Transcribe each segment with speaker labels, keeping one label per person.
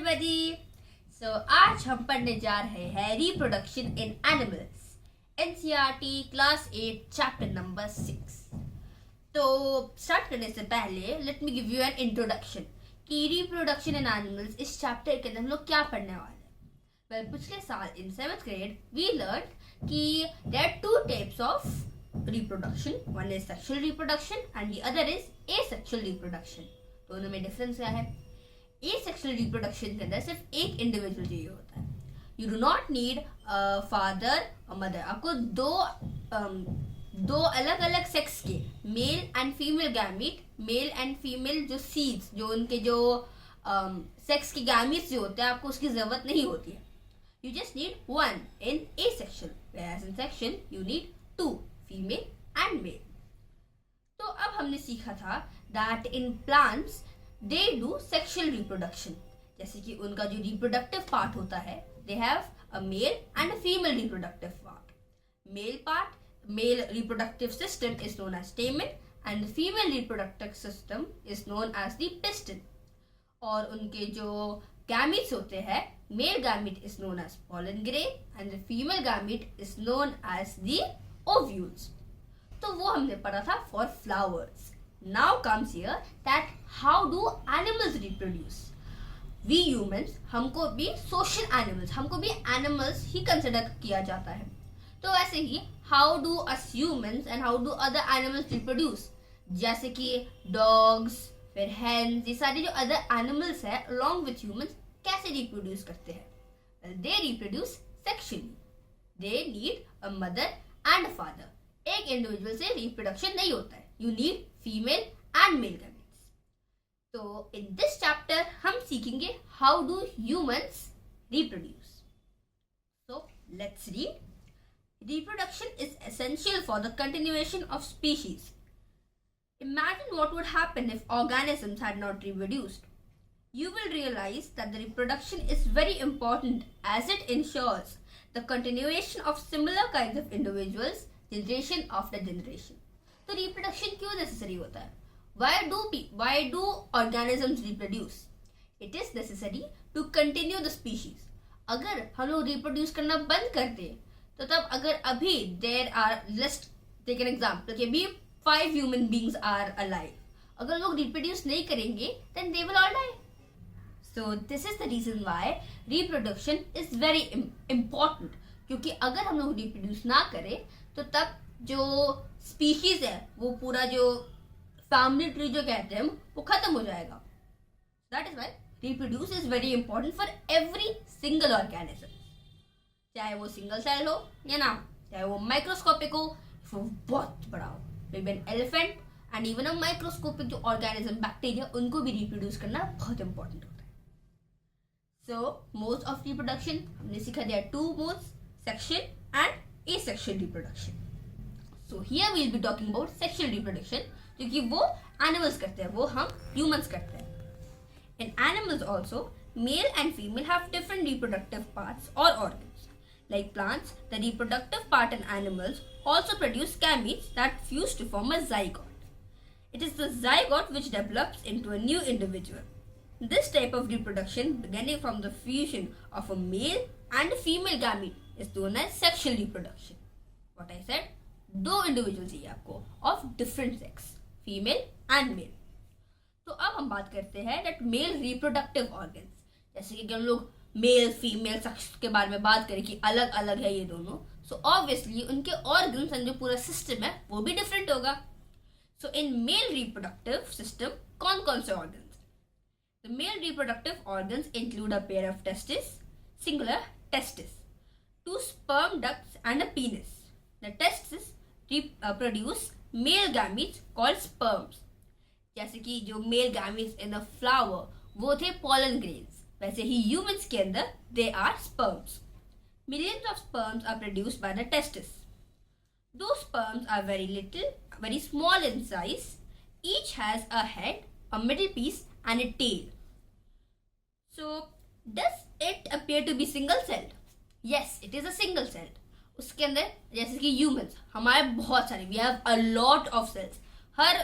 Speaker 1: everybody. So आज हम पढ़ने जा रहे हैं reproduction in animals, NCERT class 8 chapter number 6. तो स्टार्ट करने से पहले let me give you an introduction कि reproduction in animals इस चैप्टर के अंदर हम लोग क्या पढ़ने वाले हैं. well, पिछले साल इन 7th grade we learned कि there are two types of reproduction. One is sexual reproduction and the other is asexual reproduction. दोनों में डिफरेंस क्या है? एसेक्सुअल रिप्रोडक्शन के अंदर सिर्फ एक इंडिविजुअल चाहिए होता है. You do not need father और मदर. आपको दो अलग अलग सेक्स के mail and female gamete, mail and female जो सीड्स, जो उनके जो सेक्स के गैमीट्स जो होते हैं, आपको उसकी जरूरत नहीं होती है. You just need one in asexual, whereas in sexual you need two, female and male. तो अब हमने सीखा था that in plants they do sexual reproduction. जैसे कि उनका जो रिप्रोडक्टिव पार्ट होता है, they have a male and a female reproductive part. Male reproductive system is known as stamen and the female reproductive system is known as the piston. और उनके जो gametes होते हैं, male gamete is known as pollen grain and the female gamete is known as the ovules. तो वो हमने पढ़ा था for flowers. Now comes here that how do animals reproduce? We humans, हमको भी social animals, हमको भी animals ही consider किया जाता है. तो वैसे ही how do us humans and how do other animals reproduce? जैसे कि dogs, फिर hens, ये सारे जो other animals है along with humans कैसे reproduce करते हैं? Well, they reproduce sexually. They need a mother and a father. एक इंडिविजुअल से रिप्रोडक्शन नहीं होता है. You need female and male gametes. तो इन दिस चैप्टर हम सीखेंगे how do humans reproduce. So let's read. Reproduction is essential for the continuation of species. Imagine what would happen if organisms had not reproduced. You will realize that the reproduction is very important as it ensures the continuation of similar kinds of individuals generation after generation. तो reproduction क्यों necessary होता है? Why do organisms reproduce? It is necessary to continue the species. अगर हम लोग reproduce करना बंद कर दे, तो तब अगर अभी there are, let's take an example कि अभी 5 human beings are alive. अगर लोग reproduce नहीं करेंगे, then they will all die. So this is the reason why reproduction is very important. क्योंकि अगर हम लोग reproduce ना करें, तो तब जो स्पीशीज है, वो पूरा जो फैमिली ट्री जो कहते हैं वो खत्म हो जाएगा. That is why reproduce is very important for every single organism. चाहे वो सिंगल सेल हो या ना, चाहे वो माइक्रोस्कोपिक हो, वो बहुत बड़ा हो. May an elephant and even a microscopic जो ऑर्गेनिज्म बैक्टीरिया, उनको भी रिप्रोड्यूस करना बहुत इंपॉर्टेंट होता है. सो मोड्स ऑफ रिप्रोडक्शन हमने सीखा. There are 2 modes, sexual and asexual reproduction. So here we will be talking about sexual reproduction, क्योंकि वो animals करते हैं, वो हम humans करते हैं. In animals also, male and female have different reproductive parts or organs. Like plants, the reproductive part in animals also produce gametes that fuse to form a zygote. It is the zygote which develops into a new individual. This type of reproduction, beginning from the fusion of a male and a female gamete, is known as sexual reproduction. What I said, 2 individuals चाहिए आपको of different sex, female and male. तो अब हम बात करते हैं that male reproductive organs. जैसे कि हम लोग मेल फीमेल सेक्स के बारे में बात करें कि अलग अलग है ये दोनों, so obviously उनके organs and जो पूरा system है वो भी different होगा. So in male reproductive system कौन कौन से organs? The male reproductive organs include a pair of testes, singular testis, 2 sperm ducts and a penis. The testes produce male gametes called sperms. जैसे कि जो male gametes in a flower वो थे pollen grains, वैसे ही humans के अंदर they are sperms. Millions of sperms are produced by the testes. Those sperms are very little, very small in size. Each has a head, a middle piece and a tail. So does it appear to be single-celled? Yes, it is a single celled. उसके अंदर जैसे कि humans, हमारे बहुत सारे, we have a lot of cells. Her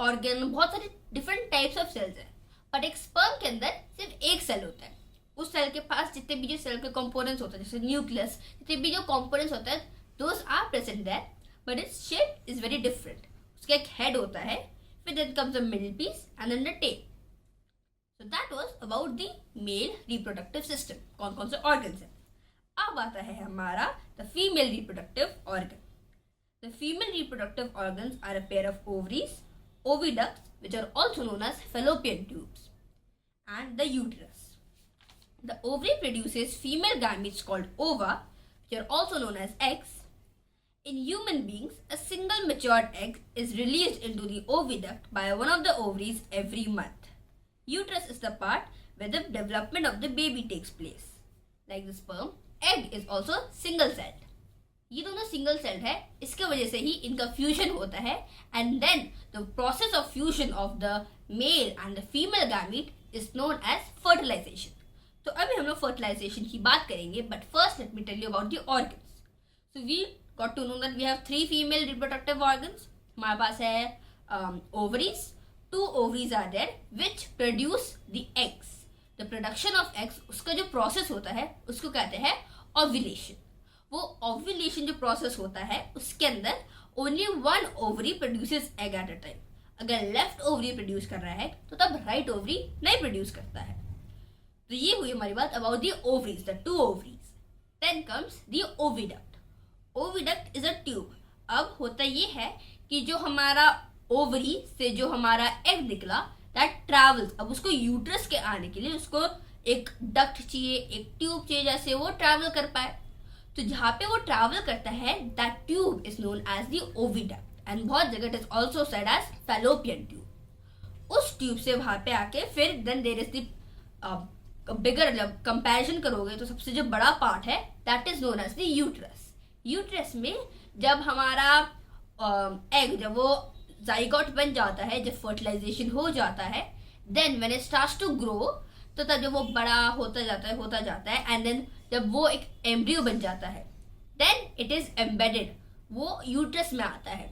Speaker 1: organ में बहुत सारे different types of cells हैं. बट एक sperm के अंदर सिर्फ एक सेल होता है. उस सेल के पास जितने भी जो सेल के कंपोनेंट्स होते हैं, जैसे न्यूक्लियस, जितने भी जो कंपोनेंट्स होते हैं, those are present there, but its shape is very different. उसका एक हेड होता है, फिर then comes the middle piece and then the tail. So that was about the male reproductive system. कौन कौन से ऑर्गन्स हैं. अब आता है हमारा the female reproductive organ. The female reproductive organs are a pair of ovaries, oviducts, which are also known as fallopian tubes, and the uterus. The ovary produces female gametes called ova, which are also known as eggs. In human beings, a single matured egg is released into the oviduct by one of the ovaries every month. Uterus is the part where the development of the baby takes place. Like the sperm, egg is also single-celled. ये दोनों single celled है, इसके वजह से ही इनका fusion होता है, and then the process of fusion of the male and the female gamete is known as fertilisation. तो अभी हम लोग फर्टिलाइजेशन की बात करेंगे, but first let me tell you about the organs. So we got to know that we have 3 female reproductive organs. हमारे पास है ovaries. 2 ovaries are there which produce the eggs. The production of eggs, उसका जो process होता है उसको कहते हैं ओव्यूलेशन. वो ओव्यूलेशन जो प्रोसेस होता है उसके अंदर only 1 ovary produces egg at a time. अगर लेफ्ट ओवरी प्रोड्यूस कर रहा है तो तब राइट ओवरी नहीं प्रोड्यूस करता है. तो ये हुई हमारी बात about the ovaries, the 2 ovaries. Then comes the oviduct. Oviduct is a tube. अब होता ये है कि जो हमारा ओवरी से जो हमारा एग निकला, दैट ट्रैवल्स. अब उसको यूट्रस के आने के लिए उसको एक डक्ट चाहिए, एक ट्यूब चाहिए, जैसे वो ट्रैवल कर पाए. तो जहाँ पे वो ट्रैवल करता है, that tube is known as the oviduct, and बहुत जगह it is also said as fallopian tube. उस ट्यूब से वहां पे आके फिर then there is the bigger, जब कंपैरिजन करोगे तो सबसे जो बड़ा पार्ट है that is known as the uterus. Uterus में जब हमारा एग जब वो जाइगोट बन जाता है, जब फर्टिलाइजेशन हो जाता है, then when it starts to grow, तो तब जब वो बड़ा होता जाता है एंड देन जब वो एक एम्ब्रियो बन जाता है, देन इट इज एम्बेडेड. वो यूट्रस में आता है.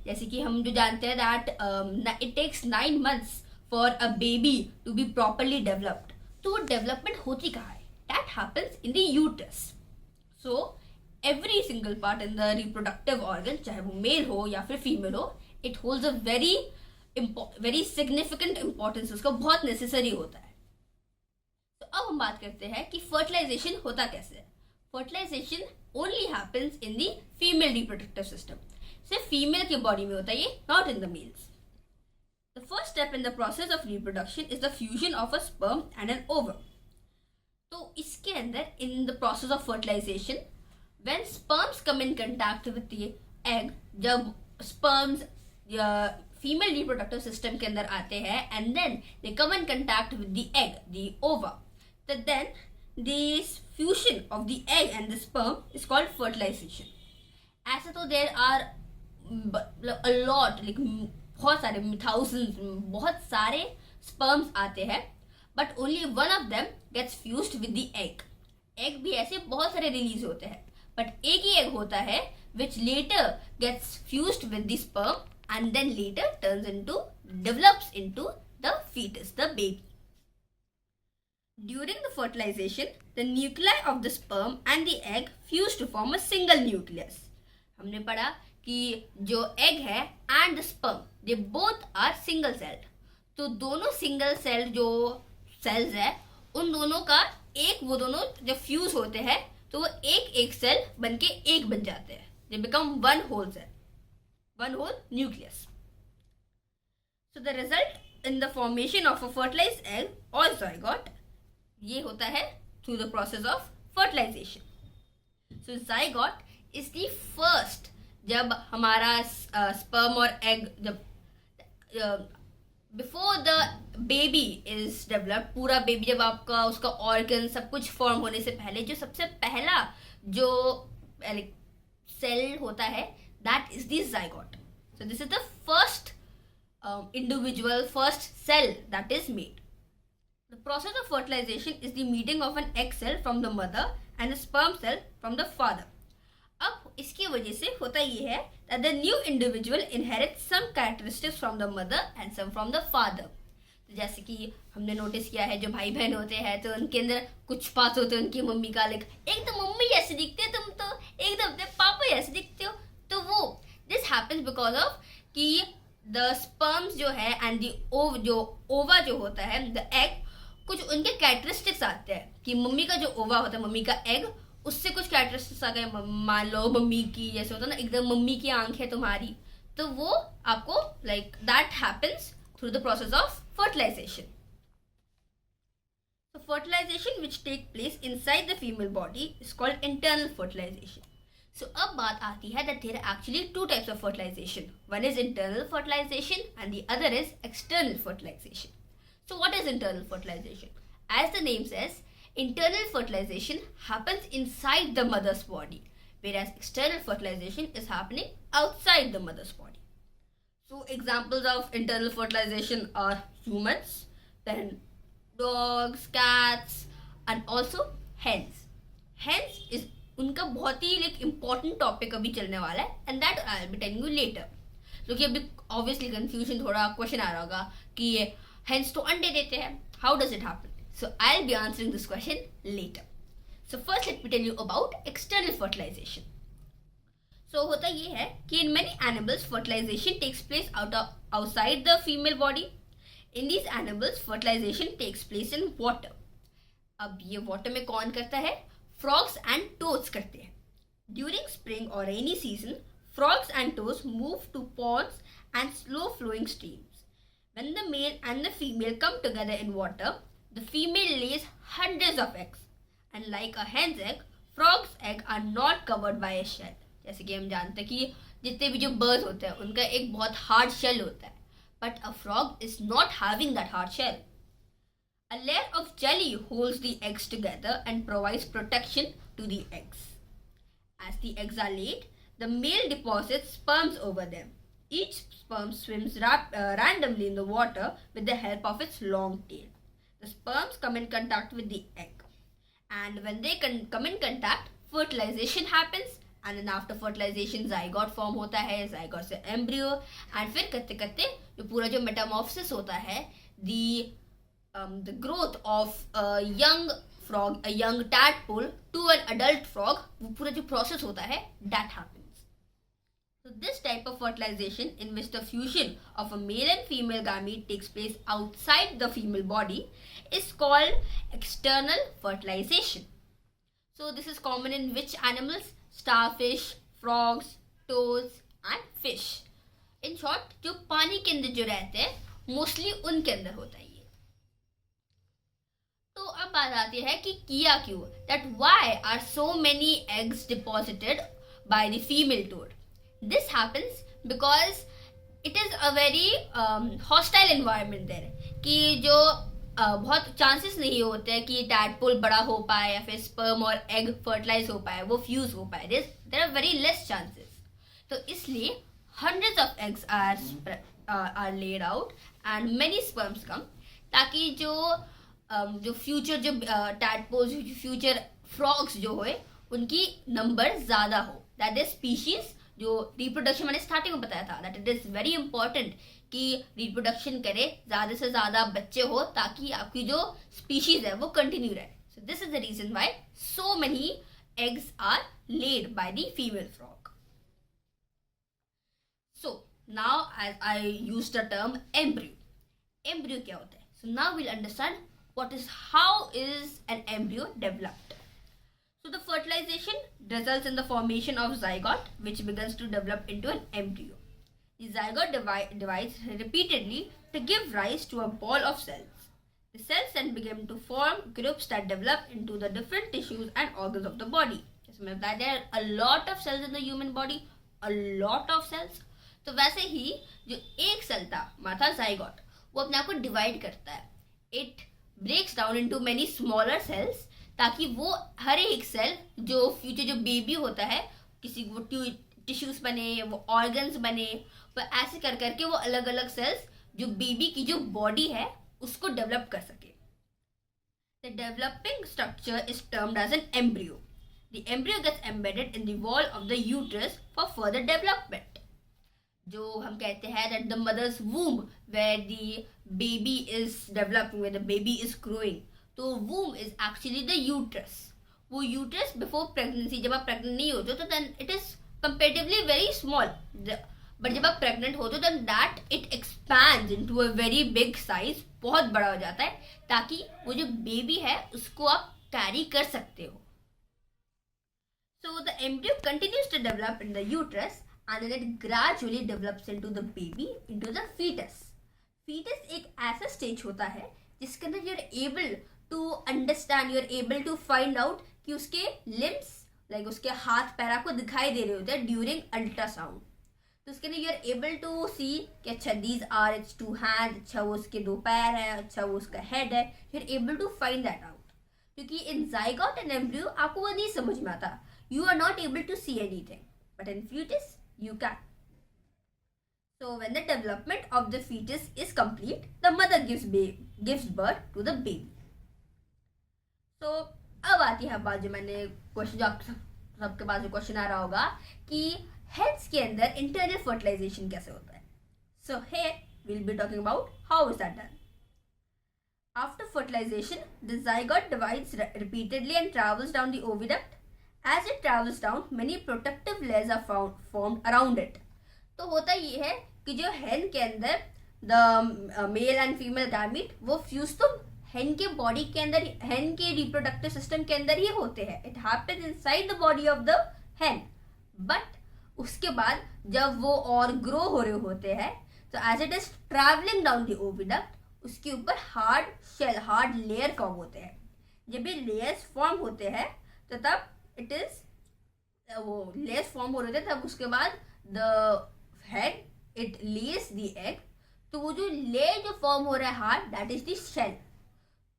Speaker 1: जैसे कि हम जो जानते हैं that it takes 9 months for a baby to be properly developed. तो वो डेवलपमेंट होती कहाँ है? That happens in the uterus. So every single part in the reproductive organ, चाहे वो मेल हो या फिर फीमेल हो, it holds a very significant importance. उसका बहुत नेसेसरी होता है. तो अब हम बात करते हैं कि फर्टिलाइजेशन होता कैसे है. Fertilisation only happens in the female reproductive system. सिर्फ फीमेल के बॉडी में होता है ये, not in the males. The first step in the process of reproduction is the fusion of a sperm and an ovum. तो इसके अंदर in the process of fertilisation, when sperms come in contact with the egg, जब sperms female reproductive system के अंदर आते हैं and then they come in contact with the egg, the ओवा, then this fusion of the egg and the sperm is called fertilization. ऐसा तो there are a lot, like बहुत सारे thousands, बहुत सारे sperms आते हैं, but only one of them gets fused with the egg. Egg भी ऐसे बहुत सारे रिलीज होते हैं, but एक ही egg होता है which later gets fused with the sperm and then later develops into the fetus, the baby. During the fertilization, the nuclei of the sperm and the egg fuse to form a single nucleus. हमने पढ़ा कि जो egg है and the sperm, they both are single celled. तो दोनों single celled जो cells है, उन दोनों का वो दोनों जब fuse होते हैं तो वो एक सेल बन के एक बन जाते हैं. They become one whole cell, one whole nucleus. So the result in the formation of a fertilized egg or zygote, ये होता है through the process of fertilisation. So zygote is the first, जब हमारा स्पर्म और egg, जब before the baby is developed, पूरा baby जब आपका उसका ऑर्गन सब कुछ फॉर्म होने से पहले जो सबसे पहला जो सेल होता है, that is the zygote. So this is the first individual, first cell that is made. The process of fertilization is the meeting of an egg cell from the mother and a sperm cell from the father. अब इसकी वजह से होता ये है that the new individual inherits some characteristics from the mother and some from the father. जैसे कि हमने नोटिस किया है जो भाई बहन होते हैं तो उनके अंदर कुछ पार्ट्स होते हैं उनकी मम्मी का, लाइक एक तो मम्मी जैसे दिखते हो तुम, तो एकदम अपने पापा जैसे दिखते हो, तो वो दिस हैपेंस बिकॉज ऑफ कि द स्पर्म्स जो है एंड दी ओवा जो होता है, द एग, कुछ उनके कैरेक्टरिस्टिक्स आते हैं कि मम्मी का जो ओवा होता है, मम्मी का एग, उससे कुछ कैरेक्टरिस्टिक्स आ गए। मान लो मम्मी की जैसे होता है ना, एकदम मम्मी की आंख है तुम्हारी, तो वो आपको like that happens through the process of fertilization. So fertilization which take place inside the female body is called internal fertilization. So अब बात आती है that there are actually two types of fertilization. One is internal fertilization and the other is external fertilization. So what is internal fertilization? As the name says, internal fertilization happens inside the mother's body, whereas external fertilization is happening outside the mother's body. So examples of internal fertilization are humans, then dogs, cats, and also hens. Hens is उनका बहुत ही like important topic अभी चलने वाला है, and that I'll be telling you later. क्योंकि अभी obviously confusion थोड़ा question आ रहा होगा कि hens तो अंडे देते हैं, how does it happen? So I'll be answering this question later. So first let me tell you about external fertilization. So होता ये है कि in many animals fertilization takes place outside the female body. In these animals fertilization takes place in water. अब ये water में कौन करता है? Frogs and toads करते हैं. During spring or rainy season, frogs and toads move to ponds and slow flowing streams. When the male and the female come together in water, the female lays hundreds of eggs. And like a hen's egg, frog's egg are not covered by a shell. जैसे कि हम जानते हैं कि जितने भी जो birds होते हैं उनका एक बहुत हार्ड शेल होता है, but a frog is not having that hard shell. A layer of jelly holds the eggs together and provides protection to the eggs. As the eggs are laid, the male deposits sperms over them. Each sperm swims randomly in the water with the help of its long tail. The sperms come in contact with the egg, and when they come in contact, fertilization happens. And then after fertilization zygote form होता है, zygote से embryo, and फिर करते करते जो पूरा जो metamorphosis होता है, the growth of a young frog, a young tadpole to an adult frog, वो पूरा जो process होता है, that happens. So this type of fertilization in which the fusion of a male and female gamete takes place outside the female body is called external fertilization. So this is common in which animals? Starfish, frogs, toads and fish. In short, जो पानी के अंदर जो रहते हैं mostly उनके अंदर होता है ये. तो अब बात आती है कि किया क्यों, that why are so many eggs deposited by the female toad. This happens because it is a very hostile environment there, कि जो बहुत चांसेस नहीं होते हैं कि टैडपोल बड़ा हो पाए या फिर स्पर्म और एग फर्टिलाइज हो पाए, वो फ्यूज हो पाए. There are very less chances. तो इसलिए hundreds of eggs are laid out and many sperms come, ताकि जो फ्यूचर जो टैडपोल्स, फ्यूचर फ्रॉग्स जो हो उनकी नंबर ज़्यादा हो. दैट इज स्पीशीज जो रिप्रोडक्शन मैंने स्टार्टिंग में बताया था, that it is very important कि रिप्रोडक्शन करे, ज़्यादा से ज़्यादा बच्चे हो ताकि आपकी जो स्पीशीज है वो कंटिन्यू रहे. So this is the reason why so many eggs are laid by the female frog. So now I use the term embryo. Embryo क्या होता है? So now will understand how is an embryo developed. So the fertilization results in the formation of zygote, which begins to develop into an embryo. The zygote divides repeatedly to give rise to a ball of cells. The cells then begin to form groups that develop into the different tissues and organs of the body. That there are a lot of cells in the human body, a lot of cells. तो वैसे ही जो एक cell था हमारा zygote, वो अपने आप को डिवाइड करता है. It breaks down into many smaller cells, ताकि वो हर एक सेल जो फ्यूचर जो बेबी होता है, किसी वो टिश्यूज बने, वो ऑर्गन्स बने, वो ऐसे कर करके वो अलग अलग सेल्स जो बेबी की जो बॉडी है उसको डेवलप कर सके. The developing structure is termed as an embryo. The embryo gets embedded in the wall of the uterus for further development. जो हम कहते हैं that the mother's womb where the baby is developing, where the baby is growing, तो womb is actually the uterus. वो uterus before pregnancy, जब आप pregnant नहीं होते तो then it is comparatively very small, but जब आप प्रेग्नेंट होते हो then that it expands into a very big size, बहुत बड़ा हो जाता है, ताकि वो जो बेबी है उसको आप कैरी कर सकते हो. So the embryo continues to develop in the uterus and then it gradually develops into the baby, into the fetus. Fetus एक ऐसा स्टेज होता है जिसके अंदर you're able to understand, you're able to find out कि उसके limbs, like उसके हाथ पैर आपको दिखाई दे रहे होते हैं during ultrasound. तो उसके अंदर you're able to see कि अच्छा these are its two hands, अच्छा वो उसके दो पैर है, अच्छा वो उसका head है. You're able to find that out. क्योंकि in zygote and embryo आपको वो नहीं समझ में आता. You are not able to see anything, but in fetus you can. So when the development of the fetus is complete, the mother gives birth to the baby. So अब आती है बात जो मैंने क्वेश्चन, जो आप सबके पास जो क्वेश्चन आ रहा होगा कि हेल्थ के अंदर इंटरनल फर्टिलाइजेशन कैसे होता है. So here we'll be talking about how is that done. After fertilization, the zygote divides repeatedly and travels down the oviduct. As it travels down, many protective layers are formed around it. तो होता ये है कि जो hen के अंदर the male and female gamete वो fuse तो hen के बॉडी के अंदर, hen के reproductive system के अंदर ही होते हैं. It happens inside the body of the hen. But उसके बाद जब वो और ग्रो हो रहे होते हैं, तो as it is traveling down the oviduct, उसके ऊपर hard shell, hard layer form होते हैं. जब ये लेयर्स फॉर्म होते हैं तो तब इट इज वो लेयर्स फॉर्म हो रहे थे, तब उसके बाद the hen it lays the egg. तो वो जो लेयर जो फॉर्म हो रहा है hard, that is the shell.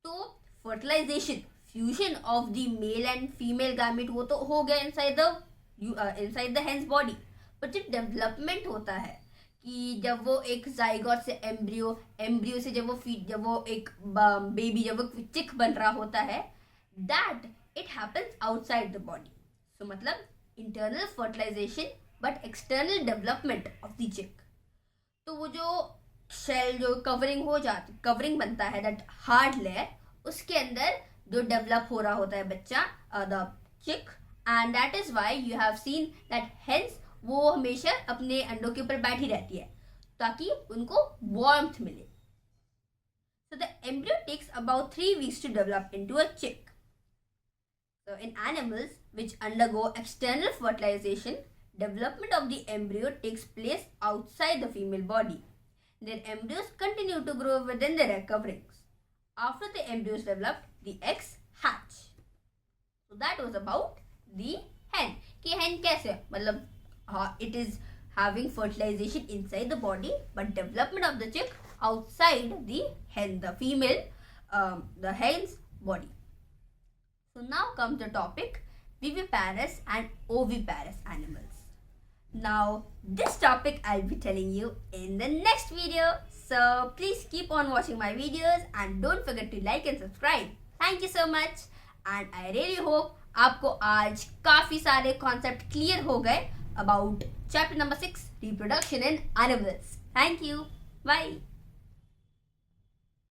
Speaker 1: तो fertilisation, fusion of the male and female gamete वो तो हो गया inside the hen's body. But जो डेवलपमेंट होता है कि जब वो एक जाइगोट से एम्ब्रियो, एम्ब्रियो से जब वो एक बेबी, जब वो चिक बन रहा होता है, that it happens outside the body. So मतलब internal fertilization but external development of the chick. तो वो जो shell जो covering हो जाती, covering बनता है, that hard layer, उसके अंदर जो develop हो रहा होता है बच्चा, the chick, and that is why you have seen that hence वो हमेशा अपने अंडों के ऊपर बैठी रहती है ताकि उनको warmth मिले. So the embryo takes about 3 weeks to develop into a chick. So in animals which undergo external fertilization, development of the embryo takes place outside the female body. Their embryos continue to grow within their egg coverings. After the embryos develop, the eggs hatch. So that was about the hen. कि hen कैसे, मतलब it is having fertilization inside the body, but development of the chick outside the hen, the female, the hen's body. So now comes the topic viviparous and oviparous animals. Now this topic I'll be telling you in the next video. So please keep on watching my videos and don't forget to like and subscribe. Thank you so much and I really hope आपको आज काफी सारे concept clear हो गए about chapter number 6, reproduction in animals. Thank you. Bye.